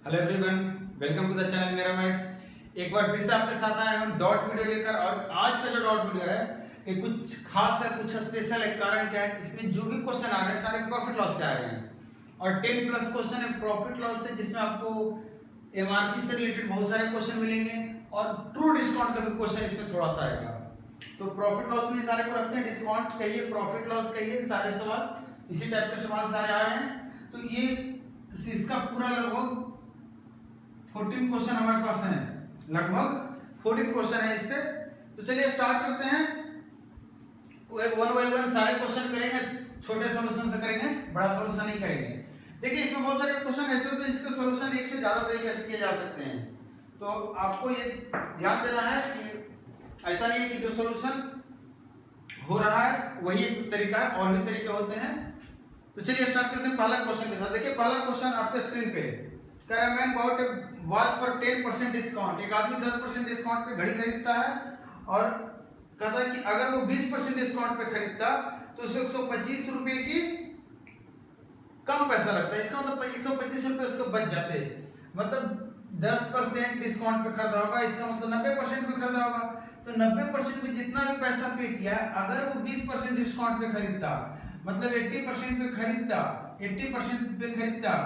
Hello everyone, welcome to the channel मेरा math. एक बार फिर से आपके साथ आया हूँ डॉट वीडियो लेकर। और आज का जो डॉट वीडियो है ये कुछ खास है, कुछ स्पेशल है। कारण क्या है, इसमें जो भी क्वेश्चन आ रहे हैं सारे प्रॉफिट लॉस के आ रहे हैं और 10 प्लस क्वेश्चन है प्रॉफिट लॉस से, जिसमें आपको एमआरपी से रिलेटेड बहुत सारे क्वेश्चन मिलेंगे और ट्रू डिस्काउंट का भी क्वेश्चन इसमें थोड़ा सा आएगा। तो प्रॉफिट लॉस में सारे को रखते हैं, डिस्काउंट कहिए, प्रॉफिट लॉस कहिए, सारे सवाल इसी टाइप के सवाल सारे आ रहे हैं। तो ये इसका पूरा लगभग 14 क्वेश्चन हमारे पास हैं, लगभग 14 क्वेश्चन है इस पे। तो चलिए स्टार्ट करते हैं। वन बाय वन सारे क्वेश्चन करेंगे, छोटे सॉल्यूशन से करेंगे, बड़ा सॉल्यूशन नहीं करेंगे। देखिए इसमें बहुत सारे क्वेश्चन ऐसे होते हैं जिसके सॉल्यूशन एक से ज्यादा तरीके से किए जा सकते हैं। तो आपको ये ध्यान देना है कि ऐसा नहीं है कि जो सॉल्यूशन हो रहा है वही तरीका है, और भी तरीके होते हैं। तो चलिए स्टार्ट करते हैं पहला क्वेश्चन के साथ। देखिए पहला क्वेश्चन आपके स्क्रीन पे कह रहा है, man bot A watch for 10% discount. एक आदमी 10% डिस्काउंट पे घड़ी खरीदता है और कहता है कि अगर वो 20% डिस्काउंट पे खरीदता तो उसको 125 रुपए की कम पैसा लगता है। इसका मतलब 125 रुपए उसको बच जाते। मतलब 10% डिस्काउंट पे खरीदा होगा, इसका मतलब 90% पे खरीदा होगा। तो 90% में जितना भी पैसा पे किया, अगर वो 20% डिस्काउंट पे खरीदता, मतलब 80% पे खरीदता, 80% पे खरीदता,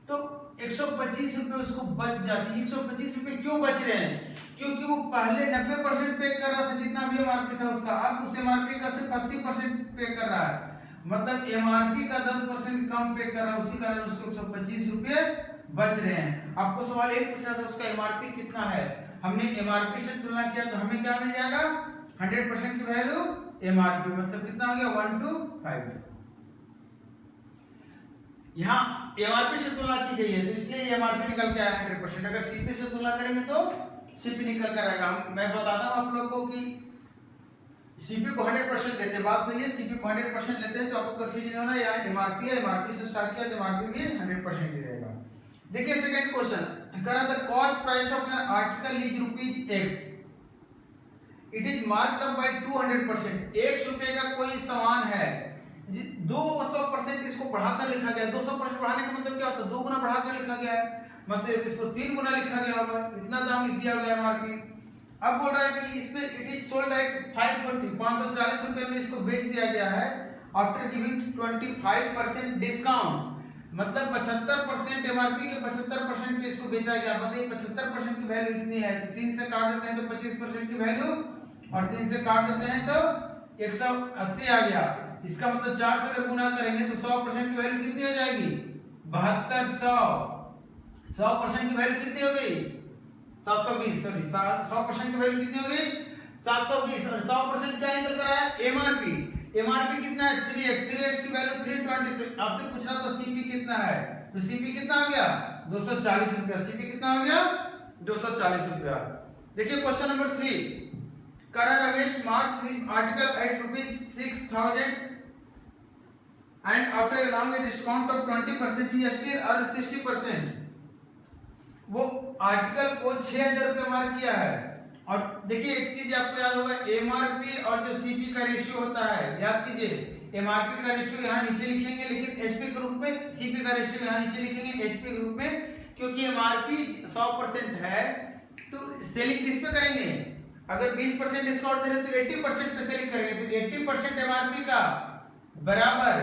तो 125 रुपए उसको बच जाती। 125 रुपए क्यों बच रहे हैं? क्योंकि वो पहले 90% पे कर रहा था जितना भी एमआरपी था उसका, अब उस एमआरपी का सिर्फ 80% पे कर रहा है। मतलब एमआरपी का 10% कम पे कर रहा है, उसी कारण उसको 125 रुपए बच रहे हैं। आपको सवाल यही पूछना था उसका एमआरपी कितना है। हमने एमआरपी से तुलना किया तो हमें क्या मिल जाएगा? 100% की वैल्यू एमआरपी, मतलब कितना हो गया? 1 to 5। यहाँ एमआरपी से तुलना की गई है तो इसलिए एमआरपी निकल के आया 100%। अगर सीपी से तुलना करेंगे तो सीपी निकल कर आएगा। मैं बताता हूँ आप लोगों को कि सीपी को 100% लेते हैं, बात सही है, सीपी को 100% लेते हैं तो आपको कंफ्यूजन नहीं होना। यहाँ एमआरपी है, एमआरपी से स्टार्ट किया तो एमआरपी भी 100% ही रहेगा। देखिए सेकंड क्वेश्चन कह रहा था, cost price of an article is ₹X, it is marked up by 200%। 100 रुपए का कोई सामान है, 200% इसको बढ़ाकर लिखा गया। 200% बढ़ाने का मतलब क्या होता है? 2 गुना बढ़ाकर लिखा गया है, मतलब इसको 3 गुना लिखा गया होगा, इतना दाम लिख दिया गया एमआरपी। अब बोल रहा है कि इस पे इट इज सोल्ड एट 540 रुपए में इसको बेच दिया गया है आफ्टर गिविंग 25% डिस्काउंट। मतलब 75% एमआरपी के 75% पे इसको बेचा गया। बताइए 75% की वैल्यू इतनी है तो 3 से काट देते हैं तो 25% की वैल्यू, और 3 से काट देते हैं तो 180 आ गया। इसका मतलब 4 से अगर गुना करेंगे तो 100% की वैल्यू कितनी हो जाएगी? 7200। 100% की वैल्यू कितनी हो गई? 720। सॉरी 100% की वैल्यू कितनी हो गई? 720। और 100% क्या निकल कर आया? एमआरपी। एमआरपी कितना है? 3x। 3x की वैल्यू 320। तो आपसे पूछ रहा था सीपी कितना है, तो सीपी कितना हो गया? 240 रुपया। सीपी कितना हो गया? 240 रुपया। देखिए क्वेश्चन नंबर 3 करा, Ramesh marks his article at ₹6000 and after allowing a discount of 20% he still earned 60%। वो आर्टिकल को 6000 रुपए मार्क किया है। और देखिए एक चीज आपको याद होगा, एमआरपी और जो सीपी का रेशियो होता है, याद कीजिए एमआरपी का रेशियो यहाँ नीचे लिखेंगे, लेकिन एसपी के रूप में, सीपी का रेशियो यहाँ नीचे लिखेंगे एसपी के रूप में, क्योंकि एमआरपी 100% है तो सेलिंग किस पे करेंगे? अगर 20% डिस्काउंट दे रहे तो 80% पे सेलिंग करेंगे। तो 80% एमआरपी का बराबर,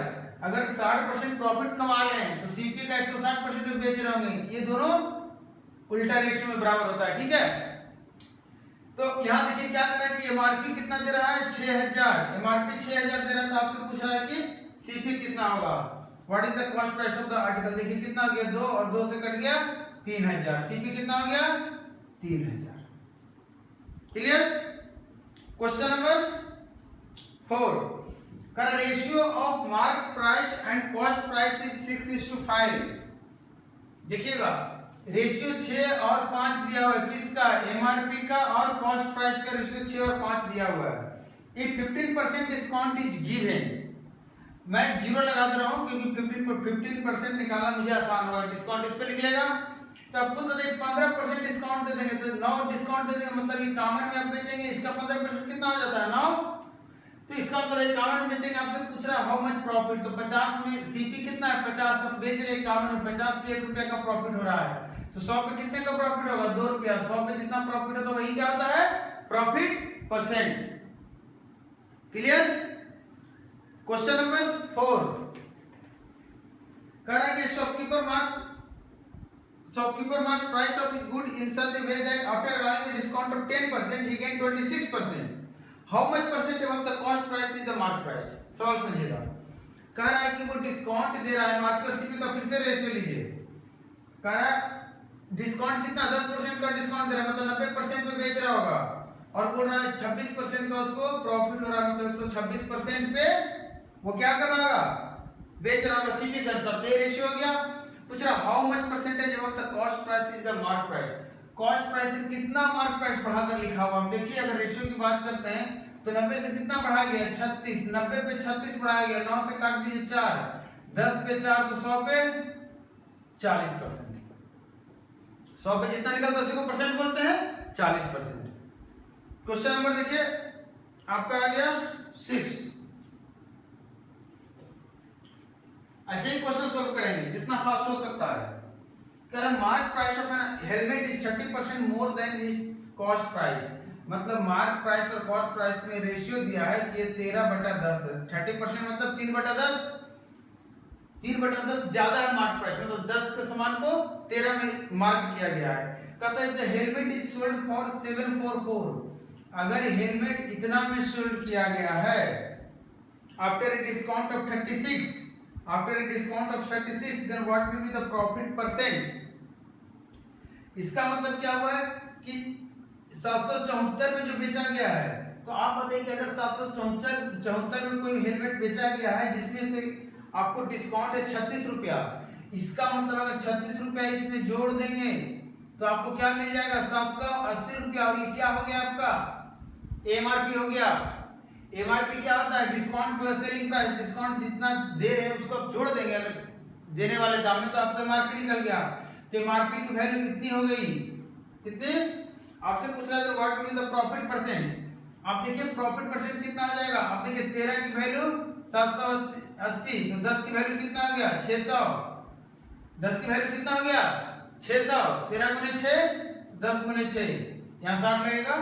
अगर 60% प्रॉफिट कमा रहे हैं तो सीपी का 160% पे बेच रहे होंगे। ये दोनों उल्टा रेशियो में बराबर होता है, ठीक है। तो यहाँ देखिए क्या कर रहा है कि एमआरपी कितना दे रहा है? 6000। एमआरपी 6000 दे रहा है तो आपसे पूछ रहा है कि सीपी कितना होगा, what is the cost price of the article. देखिए कितना हो गया? 2 और 2 से कट गया 3000। सीपी कितना हो गया? 3000। क्लियर। क्वेश्चन नंबर 4 का ratio of mark price and cost price is 6:5। देखिएगा रेशियो 6 और 5 दिया हुआ है, किसका? एमआरपी का, और कॉस्ट प्राइस का रेशियो 6 और 5 दिया हुआ है। इफ 15% डिस्काउंट इज गिवन, मैं 0 लगा दे रहा हूं क्योंकि 15% निकालना मुझे आसान होगा। डिस्काउंट इस पे लिख लेगा तो आपको तो 15% डिस्काउंट दे देंगे तो 9 डिस्काउंट दे देंगे, मतलब ये कॉमन में आप बेचेंगे, इसका 15% कितना हो जाता है? 9। तो इसका मतलब एक कॉमन में बेचेंगे। आपसे पूछ रहा है हाउ मच प्रॉफिट, तो 50 में सीपी कितना है? 50। अब बेच रहे कॉमन में 50 पे ₹1 का प्रॉफिट हो रहा है। तो 100 पे कितने का प्रॉफिट होगा? 2 रुपया। 100 पे जितना प्रॉफिट है तो वही क्या होता है? Profit percent. Clear? Question number 4 कह रहा है कि shopkeeper marks price of his good in such a way that after allowing a discount of 10% he gained 26%. How much percent above the cost price is the mark price? सवाल समझिएगा। कह रहा है कि वो डिस्काउंट दे रहा है, मार्केट और सीपी का फिर से रेशियो लीजिए। कह रहा है डिस्काउंट कितना? 10% का डिस्काउंट दे रहा है, मतलब 90% पे बेच रहा होगा, और बोल रहा है 26% का उसको प्रॉफिट हो रहा है, मतलब 126% पे वो क्या कर रहा होगा? बेच रहा होगा। सीपी का सब रेशियो हो गया। पूछ रहा how much percentage of the cost price is the mark price. Cost price से कितना मार्क प्राइस बढ़ाकर लिखा हुआ? हम देखिए अगर रेशियो की बात करते हैं तो 90 से कितना बढ़ाया गया? 36। 90 पे 36 बढ़ाया गया, 9 से काट दीजिए 4, 10 पे 4 तो 100 पे 40%। 100 पे जितना निकलता है उसी को परसेंट बोलते हैं 40%। क्वेश्चन नंबर देखिए आपका आ गया 6। ऐसे ही क्वेश्चन सोल्व करेंगे जितना फास्ट हो सकता है। कह रहा mark price of an helmet is 30% more than its cost price. मतलब मार्क प्राइस और कॉस्ट प्राइस में रेशियो दिया है कि ये 13/10 है। 30% मतलब 3/10, 3/10 ज्यादा है मार्क प्राइस, मतलब 10 के सामान को 13 में मार्क किया गया है। कहता है the helmet is sold for 744। अगर हेलमेट इतना में सोल्ड किया गया है after a discount of 36, after a discount of 36, then what will be the profit percent? इसका मतलब क्या हुआ है कि 774 में जो बेचा गया है, तो आप बताइए कि अगर 774 में कोई हेलमेट बेचा गया है जिसमें से आपको डिस्काउंट है 36 रुपया, इसका मतलब अगर 36 रुपया इसमें जोड़ देंगे तो आपको क्या मिल जाएगा? 780 रुपया। और ये क्या हो गया? आपका एमआरपी हो गया। एमआरपी क्या होता है? Discount plus selling price. Discount जितना दे रहे हैं उसको आप जोड़ देंगे अगर देने वाले दाम में, तो आपको एमआरपी निकल गया। तो एमआरपी की वैल्यू कितनी हो गई? कितने? आपसे पूछ रहा है what will the profit percent. आप देखिए प्रॉफिट परसेंट कितना हो जाएगा। आप देखिए 13 की वैल्यू 780, तो 10 की वैल्यू कितना हो गया? 600। 10 की वैल्यू कितना हो गया? 600। 13 गुने 6, 10 गुने 6, यहाँ 60 लगेगा।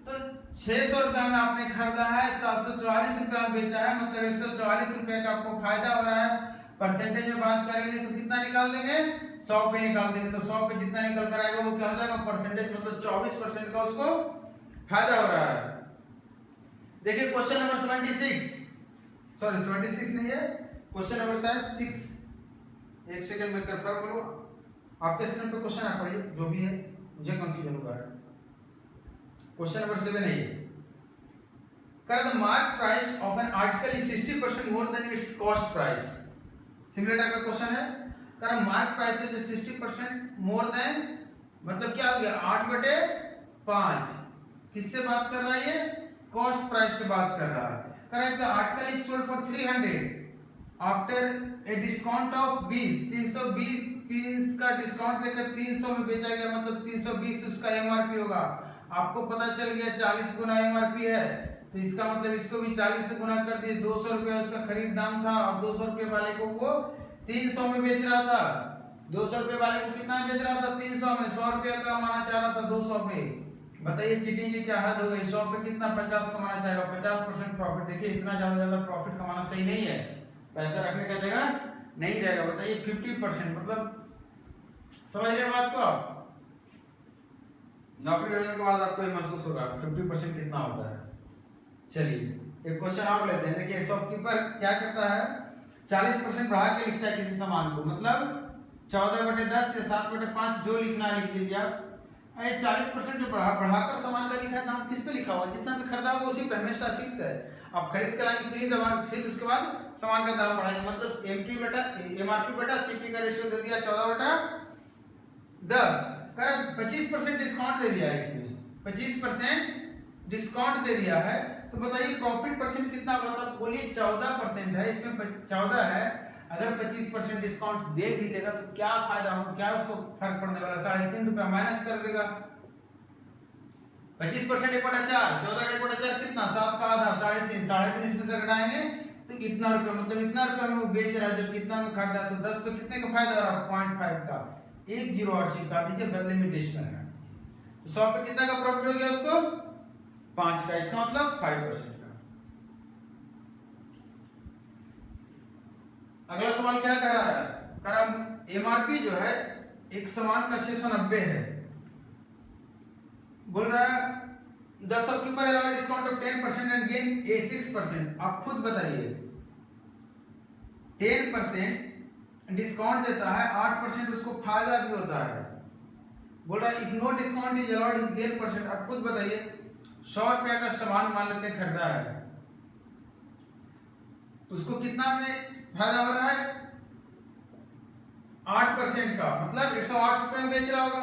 तो 600 रुपया में आपने खरीदा है, 744 रुपया में बेचा है, मतलब 144 रुपये का आपको फायदा हो रहा है। परसेंटेज में बात करेंगे तो कितना निकाल देंगे? 100 पे निकाल देंगे। तो 100 पे जितना निकल कर आएगा वो क्या हो जाएगा? परसेंटेज, मतलब 24% का उसको फायदा हो रहा है। देखिए क्वेश्चन नंबर 76, सॉरी 76 नहीं है, क्वेश्चन नंबर शायद 6। एक सेकंड में कंफर्म करो। आपके स्क्रीन पे क्वेश्चन आ पड़िए जो भी है, मुझे कंफ्यूजन हुआ है। क्वेश्चन नंबर 7 है ये। कह the mark price of an article is 60% more than its cost price. Similar type का क्वेश्चन है। कह मार्क प्राइस है जो 60% मोर देन, मतलब क्या हो गया? 8/5। किससे बात कर रहा है ये? कॉस्ट प्राइस से बात कर रहा है। कह रहा है the article is sold for 300 after a discount of 20। 320 का डिस्काउंट देकर 300 में बेचा गया, मतलब 320 उसका एमआरपी होगा। आपको पता चल गया 40 गुना एमआरपी है, तो इसका मतलब इसको भी 40 से गुना कर दिए। 200 रुपया उसका खरीद दाम था, और 200 रुपये वाले को वो 300 में बेच रहा था। 200 रुपये वाले को कितना बेच रहा था? 300 में। 100 रुपया कमाना चाह रहा था 200 पे। बताइए चीटिंग की क्या हद हो गई? 100 पे कितना? 50 कमाना चाहेगा, 50% प्रॉफिट। देखिए इतना ज्यादा प्रॉफिट कमाना सही नहीं है, पैसा रखने का जगह नहीं रहेगा। बताइए 50%, मतलब समझ रहे बात को आप? नौकरी लेने के बाद आपको ये महसूस होगा 50% कितना होता है। चलिए एक क्वेश्चन आप लेते हैं। देखिए शॉपकीपर क्या करता है? 40% बढ़ा के लिखता है किसी सामान को, मतलब 14/10 या 7/5 जो लिखना है लिख दीजिए आप। 40% जो बढ़ाकर सामान का लिखा है, दाम किस पे लिखा हुआ? जितना भी खरीदा होगा उसी पे हमेशा फिक्स है। आप खरीद कर लाएंगे फिर दवा, फिर उसके बाद सामान का दाम बढ़ाएंगे, मतलब एमआरपी बटा सीपी का रेशियो दे दिया 14/10। 25% डिस्काउंट दे दिया है इसमें, 25% डिस्काउंट दे दिया है। तो बताइए प्रॉफिट परसेंट कितना होगा? तो बोलिए 14% है, इसमें 14 है। अगर 25% डिस्काउंट दे भी देगा तो क्या फायदा होगा? क्या उसको फर्क पड़ने वाला? 3.5 रुपया माइनस कर देगा। 25% 1/4, 14 का 1/4 कितना? 7 का आधा, 3.5, 3.5 इसमें से घटाएंगे तो कितना रुपया, मतलब इतना रुपया में वो बेच रहा है, जब कितना में खरीदा तो 10 पे कितने का फायदा हो रहा है? 0.5 का। 108 चिपका दीजिए, बदले में डेसिमल लगा दीजिए। तो 100 पे कितना का प्रॉफिट हो गया उसको? 5 का, इसका मतलब 5% का। अगला सवाल क्या कह रहा है? कह रहा एमआरपी जो है एक सामान का 690 है, बोल रहा है the shopkeeper allowed discount of 10% and gain 6%। आप खुद बताइए, 10% डिस्काउंट देता है, 8% उसको फायदा भी होता है। बोल रहा है if no discount is allowed in 10%। आप खुद बताइए, 100 रुपया का सामान मान लेते खरीदा है, उसको कितना में फायदा हो रहा है? 8% का, मतलब 108 रुपए में बेच रहा होगा।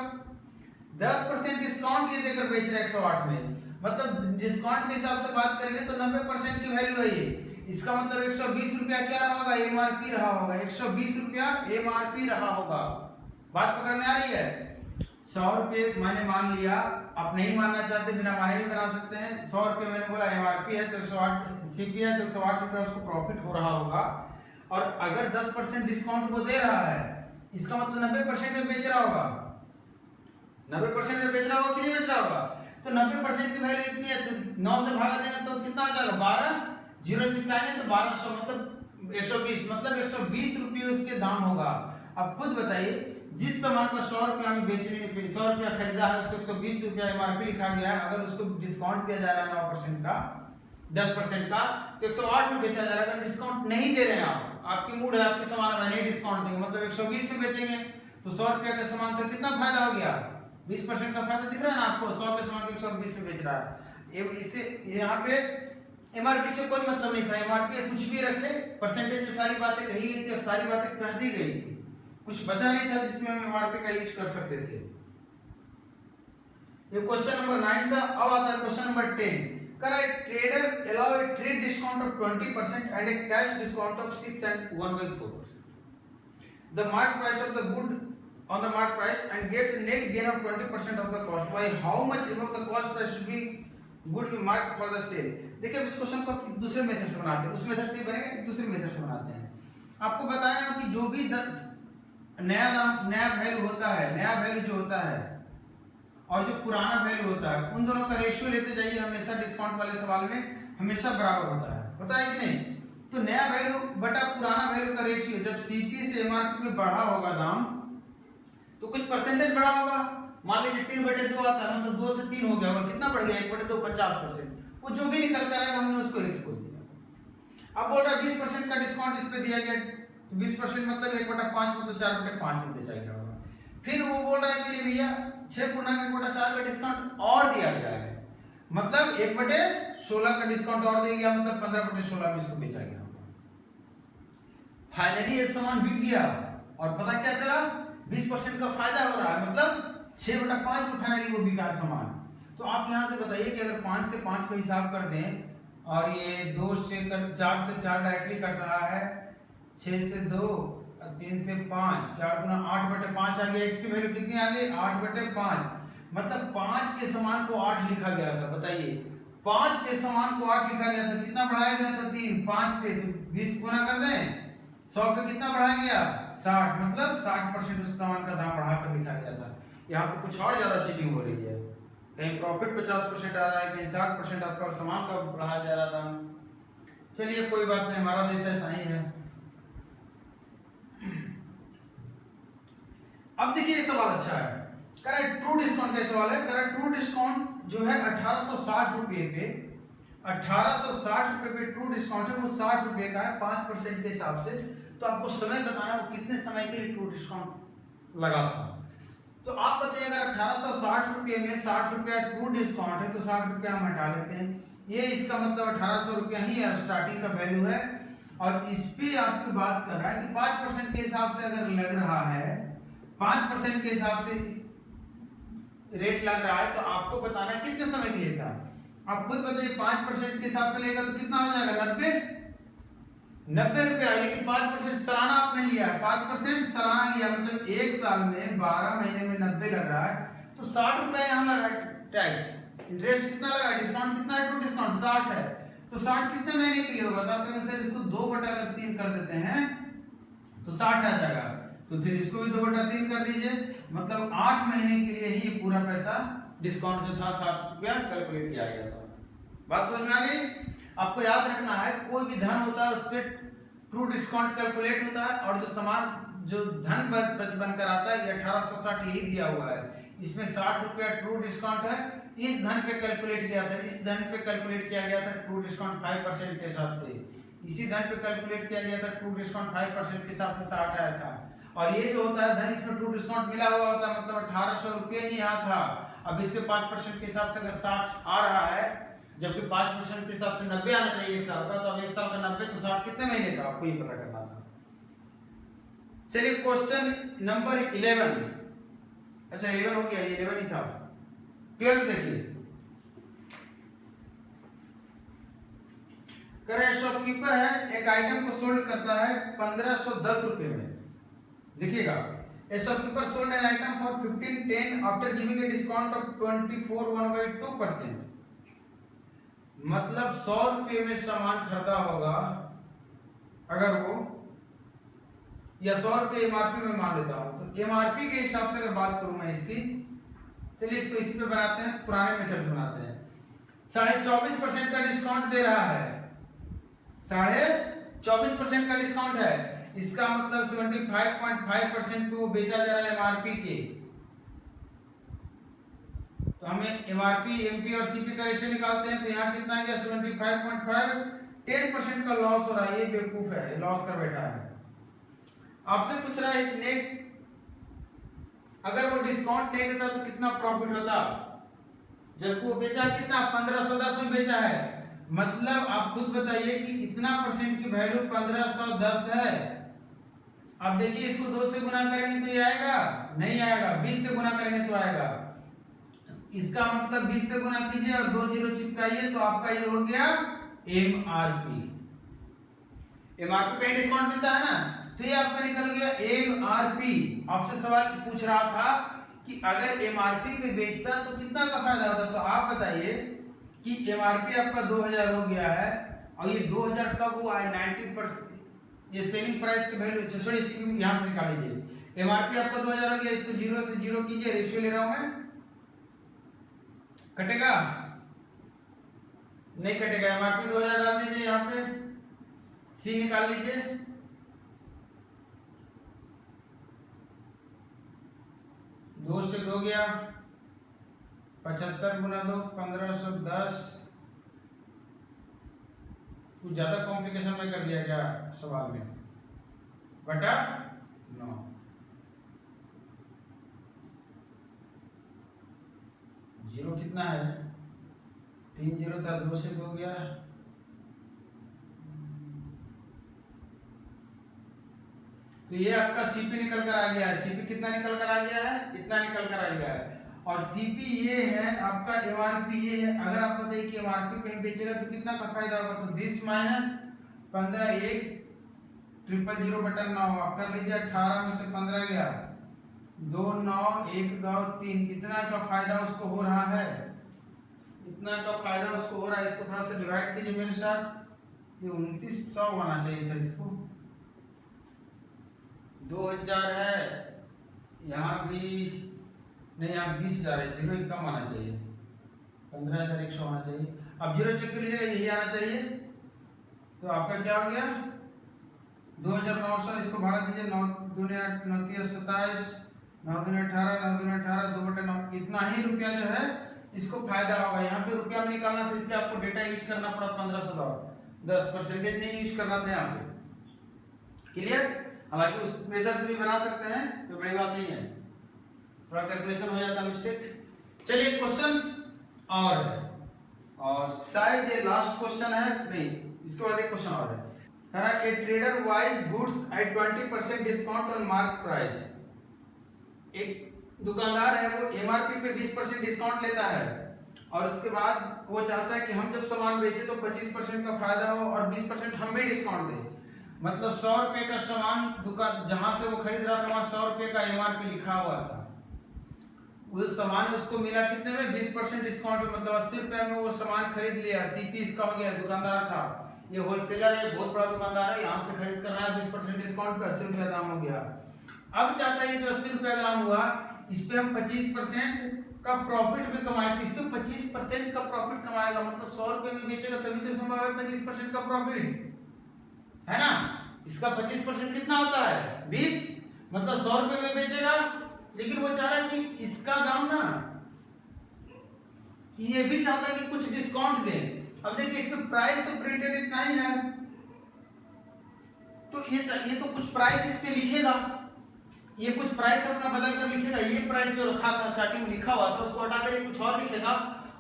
10% डिस्काउंट ये देकर बेच रहा है 108 में, मतलब डिस्काउंट के हिसाब से बात करेंगे तो 90% की वैल्यू है ये। इसका मतलब 120 रुपया क्या रहा होगा? एमआरपी रहा होगा। 120 रुपया एमआरपी रहा होगा। बात पकड़ में आ रही है? 100 रुपये मैंने मान लिया, आप नहीं मानना चाहते बिना माने भी बना सकते हैं। 100 रुपये मैंने बोला एमआरपी है तो 108 सीपी है तो 108 रुपया उसको प्रॉफिट हो रहा होगा। और अगर 10% डिस्काउंट वो दे रहा है, इसका मतलब 90% में बेच रहा होगा। 90% में बेच रहा होगा कि नहीं बेच रहा होगा? तो 90% की वैल्यू इतनी है, तो 9 से भागा देंगे तो कितना आ जाएगा? 12, जीरो चिपकाएंगे तो 1200, मतलब 120, मतलब 120 रुपये उसके दाम होगा। अब खुद बताइए, जिस सामान को 100 रुपया में बेचने 100 रुपया खरीदा है, उसको 120 रुपया एमआरपी लिखा गया है। अगर उसको डिस्काउंट दिया जा रहा है 9% का, 10% का, तो 108 में बेचा जा रहा है। अगर डिस्काउंट नहीं दे रहे हैं आप, आपकी मूड है आपके सामान में नहीं डिस्काउंट देंगे, मतलब 120 में बेचेंगे, तो 100 रुपया का सामान तो कितना फायदा हो गया? 20% का फायदा दिख रहा है ना आपको? 100 के सामान को 120 में बेच रहा है। इससे यहाँ पे एमआरपी से कोई मतलब नहीं था। एमआरपी कुछ भी रखे, परसेंटेज में सारी बातें कही गई थी और सारी बातें कह दी गई थी, कुछ बचा नहीं था जिसमें हम एमआरपी का यूज कर सकते थे। ये क्वेश्चन नंबर 9 था। अब आता है क्वेश्चन नंबर 10। कर a trader allow a trade discount of 20% and a cash discount of 6 and 1/4%. The market price of the good on the market price and get a net gain of 20% of the cost. By how much above the cost price should be good be marked for the sale? देखिए इस question को दूसरे method से बनाते हैं, उस method से बनेगा, एक दूसरे मेथड से बनाते हैं। आपको बताया कि जो भी नया दाम, नया वैल्यू होता है, नया वैल्यू जो होता है और जो पुराना वैल्यू होता है, उन दोनों का रेशियो लेते जाइए। हमेशा डिस्काउंट वाले सवाल में हमेशा बराबर होता है कि नहीं? तो नया वैल्यू बटा पुराना वैल्यू का रेशियो, जब सीपी से एमआरपी में बढ़ा होगा दाम, तो कुछ परसेंटेज बढ़ा होगा। मान लीजिए 3/2 आता है, मतलब 2 से 3 हो गया होगा, कितना बढ़ गया? 1/2 50%। वो जो भी निकल कर आएगा हमने उसको x बोल दिया। अब बोल रहा है 20% का डिस्काउंट इस पे दिया गया, तो 20% मतलब 1/5 मतलब 4/5 में बेचा गया होगा। फिर वो बोल रहा है कि नहीं भैया 6/1/4 का डिस्काउंट और दिया गया है, मतलब 1/16 का डिस्काउंट और दिया गया, मतलब 15/16 में इसको बेचा गया होगा। फाइनली ये सामान बिक गया और पता क्या चला? 20% का फायदा हो रहा है, मतलब 6/5 में फाइनली वो बिका सामान। तो आप यहाँ से बताइए कि अगर 5 से 5 का हिसाब कर दें और ये 4 से 4 डायरेक्टली कट रहा है, 6 से 2, 3 से 5, 4 गुना 8/5 आ गया। x की वैल्यू कितनी आ गई? 8/5, मतलब 5 के समान को 8 लिखा गया था। बताइए 5 के समान को 8 लिखा गया था, कितना बढ़ाया गया था? 3, 5 पे तो 20 गुना कर दें, 100 पे कितना बढ़ाया गया? 60, मतलब 60% उस सामान का दाम बढ़ाकर लिखा गया था। यहाँ तो कुछ और ज्यादा चीटिंग हो रही है, कहीं प्रॉफिट 50% आ रहा है, कहीं 60% आपका सामान का बढ़ाया जा रहा था। चलिए कोई बात नहीं, हमारा देश ऐसा ही है। अब देखिए ये सवाल अच्छा है, करेक्ट ट्रू डिस्काउंट का सवाल है। करेक्ट ट्रू डिस्काउंट जो है 1860 रुपये पे, 1860 रुपये पे ट्रू डिस्काउंट है, वो 60 रुपये का है 5% के हिसाब से। तो आपको समय बताना वो कितने समय के लिए ट्रू डिस्काउंट लगा था। तो आप बताइए अगर 1860 रुपये में 60 रुपया ट्रू डिस्काउंट है तो 60 रुपया हम हटा लेते हैं, ये इसका मतलब 1800 रुपया ही स्टार्टिंग का वैल्यू है। और इस पे आपकी बात कर रहा है कि 5% के हिसाब से अगर लग रहा है, 5% के हिसाब से रेट लग रहा है, तो आपको बताना है कितने समय के लिए था। आप खुद बताइए 5% के हिसाब से लेगा तो कितना हो जाएगा? 90 रुपया। लेकिन 5% सालाना आपने लिया है, 5% सालाना लिया, मतलब 1 साल में 12 महीने में 90 लग रहा है, तो 60 रुपया यहाँ लगा टैक्स। इंटरेस्ट कितना लगा? डिस्काउंट कितना है? ट्रू डिस्काउंट 60 है, तो 60 कितने महीने के लिए होगा? तो आप कहेंगे सर इसको 2/3 कर देते हैं तो 60 आ जाएगा। तो फिर इसको भी 2/3 कर दीजिए, मतलब 8 महीने के लिए ही ये पूरा पैसा डिस्काउंट जो था 60 रुपया कैलकुलेट किया गया था। बात समझ में आ गई? आपको याद रखना है कोई भी धन होता है उस पर ट्रू डिस्काउंट कैलकुलेट होता है, और जो सामान जो धन बनकर आता है ये 1860 यही दिया हुआ है, इसमें 60 रुपया ट्रू डिस्काउंट है, इस धन पे कैलकुलेट किया था, इस धन पे कैलकुलेट किया गया था ट्रू डिस्काउंट 5% के हिसाब से, इसी धन पे कैलकुलेट किया गया था ट्रू डिस्काउंट 5% के हिसाब से 60 आया था। और ये जो होता है धन इसमें ट्रू डिस्काउंट मिला हुआ होता है, मतलब 1800 रुपये ही यहाँ था। अब इस पे 5% के हिसाब से अगर 60 आ रहा है, जबकि 5% के हिसाब से 90 आना चाहिए एक साल का, तो अब एक साल का 90 तो 60 कितने महीने का आपको ये पता करना था। चलिए क्वेश्चन नंबर 11, अच्छा 11 हो गया, 11 ही था। 12 देखिए, करे शॉपकीपर है एक आइटम को सोल्ड करता है 1510 रुपए में। देखिएगा, ए shopkeeper sold an item for 1510 after giving a discount of 24/1/2%। मतलब 100 रुपये में सामान खरीदा होगा अगर वो, या 100 रुपये एमआरपी में मान लेता हूं, तो एमआरपी के हिसाब से अगर बात करूं मैं इसकी, चलिए इसको इसी पे बनाते हैं, पुराने मेथड से बनाते हैं। 24.5% का डिस्काउंट दे रहा है, 24.5% का डिस्काउंट है, इसका मतलब 75.5% को बेचा जा रहा है एमआरपी के। तो हमें एमआरपी, एमपी और सीपी का रेशियो निकालते हैं, तो यहाँ कितना आ गया 75.5, 10% का लॉस हो रहा है, ये बेवकूफ है, लॉस कर बैठा है। आपसे पूछ रहा है कि नेट, अगर वो डिस्काउंट नहीं देता तो कितना प्रॉफिट होता, जबकि वो बेचा है कितना 1510 में बेचा है, मतलब आप खुद बताइए कि इतना परसेंट की वैल्यू 1510 है। अब देखिए इसको 2 से गुना करेंगे तो ये आएगा, नहीं आएगा, 20 से गुना करेंगे तो आएगा। इसका मतलब 20 से गुना कीजिए और 2 जीरो चिपकाइए, तो आपका ये हो गया एमआरपी। एमआरपी पे डिस्काउंट मिलता है ना, तो ये आपका निकल गया एमआरपी। आपसे सवाल पूछ रहा था कि अगर एमआरपी पे बेचता तो कितना का फायदा होता, तो आप बताइए कि एमआरपी आपका 2000 हो गया है, और ये 2000 कब हुआ है 90%, ये सेलिंग प्राइस की वैल्यू, सॉरी यहां से निकाल लीजिए। एमआरपी आपका 2000 हो गया, इसको 0 से 0 कीजिए, रेशियो ले रहा हूं मैं, कटेगा नहीं कटेगा, एमआरपी 2000 डाल दीजिए, यहाँ पे सी निकाल लीजिए, 2 से 2 गया, 75 गुना 2 1510। कुछ ज्यादा कॉम्प्लिकेशन में कर दिया क्या सवाल में, बटा 9। जीरो कितना है, 3 जीरो था, 2 से 2 गया, तो ये आपका सीपी निकल कर आ गया है। सीपी कितना निकल कर आ गया है, इतना निकल कर आ गया है, और सीपी ये है आपका, एमआरपी ये है। अगर आप बताइए कि एमआरपी कहीं बेचेगा तो कितना का फायदा होगा, तो 10 माइनस 15 1 000 बटा 9, आप कर लीजिए, 18 में से 15 गया, 2 9 1 2 3, इतना का फायदा उसको हो रहा है, इतना का फायदा उसको हो रहा है। इसको थोड़ा सा डिवाइड कीजिए मेरे साथ, ये 2900 होना चाहिए था, इसको 2000 है, यहाँ भी नहीं, यहाँ 20,000 है, जीरो कम आना चाहिए, 15,100 आना चाहिए। अब जीरो चेक कर लीजिएगा, यही आना चाहिए, तो आपका क्या हो गया 2900, इसको भाग दीजिए, 9 दूनी 8 9 3 27, 9 दूनी 18, 9 दूनी 18, 2/9, इतना ही रुपया जो है इसको फायदा होगा। यहाँ पे रुपया में निकालना था, इसलिए आपको डेटा यूज करना पड़ा 1500, 10% नहीं यूज करना था यहाँ पे। क्लियर? हालांकि उस मेथड से भी बना सकते हैं, तो बड़ी बात नहीं है, थोड़ा कैलकुलेशन हो जाता है मिस्टेक। चलिए क्वेश्चन और शायद ये लास्ट क्वेश्चन है, नहीं इसके बाद एक क्वेश्चन और है। कह रहा है a trader buys goods at 20% discount on mark price. एक दुकानदार है, वो एमआरपी पे 20% डिस्काउंट लेता है, और उसके बाद वो चाहता है कि हम जब सामान बेचे तो 25% का फायदा हो और 20% हम भी डिस्काउंट दें। मतलब 100 रुपए का सामान दुकान जहां से वो खरीद रहा था वहां 100 रुपए का एमआरपी लिखा हुआ था, उस सामान उसको मिला कितने में 20% डिस्काउंट, मतलब 80 रुपए में वो सामान खरीद लिया। सीपी इसका हो गया, दुकानदार का, ये होलसेलर है, बहुत बड़ा दुकानदार है, यहाँ से खरीद कर रहा है 20% डिस्काउंट पे, 80 रुपया दाम हो गया। अब चाहता है ये जो 80 रुपया दाम हुआ इस पे हम 25% का प्रॉफिट भी कमाए, तो इस पे 25% का प्रॉफिट कमाएगा, मतलब 100 रुपए में बेचेगा तभी तो संभव है 25% का प्रॉफिट, है ना। इसका 25% कितना होता है 20, मतलब 100 रुपए में बेचेगा, लेकिन वो चाह रहा है कि इसका दाम ना, ये भी चाहता है कि कुछ डिस्काउंट दे। अब देखिए इसमें प्राइस तो प्रिंटेड इतना ही है, तो ये तो कुछ प्राइस इस पे लिखेगा, ये कुछ प्राइस अपना बदल कर लिखेगा, ये प्राइस जो रखा था स्टार्टिंग में लिखा हुआ था उसको हटा कर कुछ और लिखेगा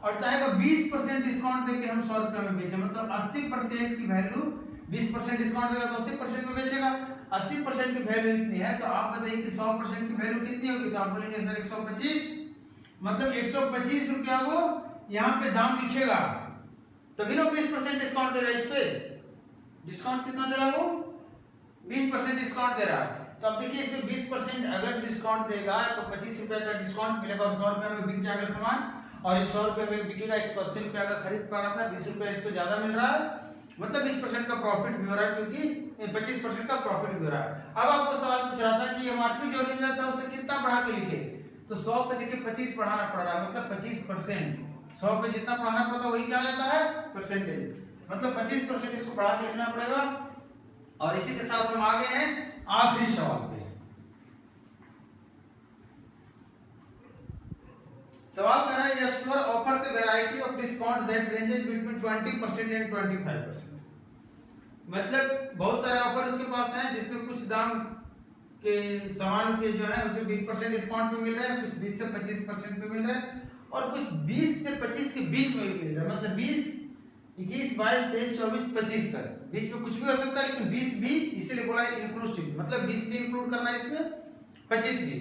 और चाहेगा 20% डिस्काउंट देके हम 100 रुपए में बेचे, मतलब 80% की वैल्यू 20% डिस्काउंट देगा तो 80% में बेचेगा। 80% की वैल्यू इतनी है, तो आप बताइए कि 100% की वैल्यू कितनी होगी, तो आप बोलेंगे सर 125, मतलब 125 रुपया वो यहाँ पे दाम लिखेगा, तभी ना 20% डिस्काउंट दे रहा है। इस पे डिस्काउंट कितना दे रहा है वो 20% डिस्काउंट दे रहा है। तो अब देखिए इसमें 20% अगर डिस्काउंट देगा तो 25 रुपए का डिस्काउंट मिलेगा और 100 रुपए में बिक जाएगा सामान, और इस 100 रुपए में बिकेगा, इसको 80 रुपए का खरीद पड़ा था, 20 रुपए इसको ज्यादा मिल रहा है, मतलब 20% का प्रॉफिट भी हो रहा है, क्योंकि 25% का प्रॉफिट भी हो रहा है। अब आपको सवाल पूछ रहा था कि एमआरपी जो ओरिजिनल था उसे कितना बढ़ा के लिखे, तो 100 पे देखिए 25 बढ़ाना पड़ रहा है, मतलब 25%, 100 पे जितना बढ़ाना पड़ता है वही क्या आता है परसेंटेज, मतलब 25% इसको बढ़ा के लिखना पड़ेगा। और इसी के साथ हम आगे हैं आखिरी सवाल पे। सवाल कर रहा है ये store offers a variety of discount that ranges between 20% and 25%, मतलब बहुत सारे ऑफर उसके पास हैं जिसमें कुछ दाम के सामान के जो है उसे 20% डिस्काउंट पे मिल रहा है, कुछ 20 से 25% पे मिल रहा है, और कुछ 20 से 25 के बीच में भी मिल रहा है, मतलब 20, 21, 22, 23, 24, 25 तक, बीच में कुछ भी हो सकता है, लेकिन 20 भी इसीलिए बोला है इंक्लूसिव, मतलब 20 भी इंक्लूड करना है इसमें, 25 भी।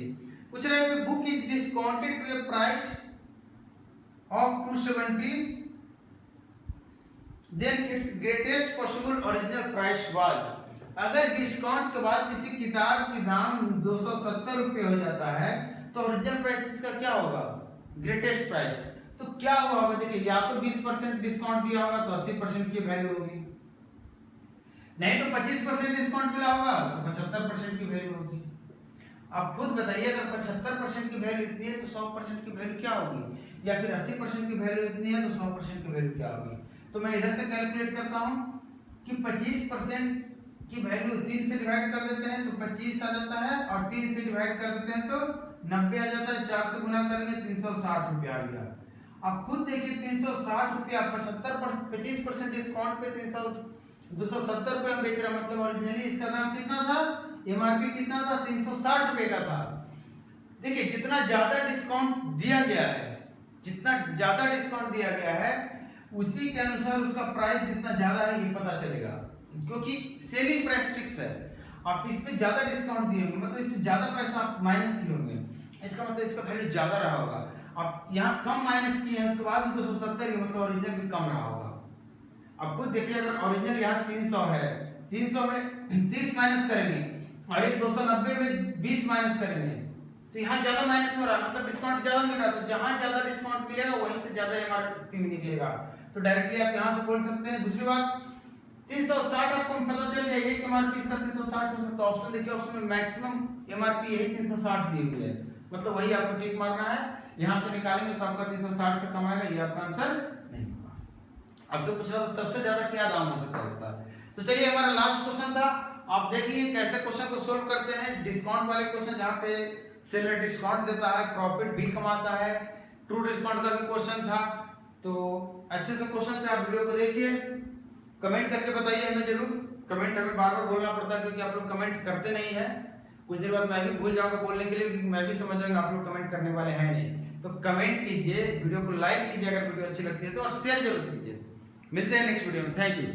पूछ रहे हैं book is discounted to a price of 270, then its greatest possible original price was, अगर डिस्काउंट के बाद किसी किताब की दाम 270 रुपए हो जाता है तो ओरिजिनल प्राइस इसका क्या होगा ग्रेटेस्ट प्राइस, तो क्या हुआ होगा, देखिए या तो 20% डिस्काउंट दिया होगा तो 80% की वैल्यू होगी, नहीं तो 25% डिस्काउंट मिला होगा तो 75% की वैल्यू होगी। आप खुद बताइए अगर 75% की वैल्यू इतनी है तो 100% की वैल्यू क्या होगी, या फिर 80% की वैल्यू इतनी है तो 100% की वैल्यू क्या होगी। तो मैं इधर से कैलकुलेट करता हूं कि 25% की वैल्यू 3 से डिवाइड कर देते हैं तो 25 आ जाता है, और 3 से डिवाइड कर देते हैं तो 90 आ जाता है, 4 से गुना करेंगे 360 रुपया आ गया। अब खुद देखिए 360 रुपया 25% डिस्काउंट पे 270 रुपये में बेच रहा, मतलब ओरिजिनली इसका दाम कितना था, एमआरपी कितना था 360 रुपए का था। देखिए जितना ज्यादा डिस्काउंट दिया गया है, जितना ज्यादा डिस्काउंट दिया गया है उसी के अनुसार उसका प्राइस जितना ज्यादा है ये पता चलेगा, क्योंकि सेलिंग प्राइस फिक्स है। आप इस पे ज्यादा डिस्काउंट दिए होंगे मतलब इस पे ज्यादा पैसा आप माइनस किए होंगे, इसका मतलब इसका वैल्यू ज्यादा रहा होगा। आप यहाँ कम माइनस किए हैं उसके बाद 270 मतलब ओरिजिनल भी कम रहा होगा। अब खुद देखिए अगर ओरिजिनल यहाँ 300 है, 300 में 30 माइनस करेंगे और एक 290 में 20 माइनस करेंगे तो यहाँ ज्यादा माइनस हो रहा है, मतलब डिस्काउंट ज्यादा मिल रहा है, तो जहां ज्यादा डिस्काउंट मिलेगा वहीं से ज्यादा एमआरपी में निकलेगा, तो डायरेक्टली आप यहाँ से बोल सकते हैं। दूसरी बात 360 आपको पता चल गया एक एमआरपी इसका 360 हो सकता है, ऑप्शन देखिए ऑप्शन में मैक्सिमम एमआरपी यही 360 दी हुई है, मतलब वही आपको टिक मारना है। यहाँ से निकालेंगे तो आपका 360 से कम आएगा, ये आपका आंसर नहीं होगा। आपसे पूछ रहा था सबसे ज्यादा क्या दाम हो सकता है इसका, तो चलिए हमारा लास्ट क्वेश्चन था, आप देख लीजिए कैसे क्वेश्चन को सोल्व करते हैं। डिस्काउंट वाले क्वेश्चन जहाँ पे सेलर डिस्काउंट देता है, प्रॉफिट भी कमाता है, ट्रू डिस्काउंट का भी क्वेश्चन था, तो अच्छे से क्वेश्चन थे, आप वीडियो को देखिए, कमेंट करके बताइए हमें जरूर। कमेंट हमें बार बार बोलना पड़ता है क्योंकि आप लोग कमेंट करते नहीं है, कुछ देर बाद मैं भी भूल जाऊंगा बोलने के लिए, क्योंकि मैं भी समझ जाऊंगा आप लोग कमेंट करने वाले हैं नहीं। तो कमेंट कीजिए, वीडियो को लाइक कीजिए अगर वीडियो अच्छी लगती है तो, और शेयर जरूर कीजिए। मिलते हैं नेक्स्ट वीडियो में, थैंक यू।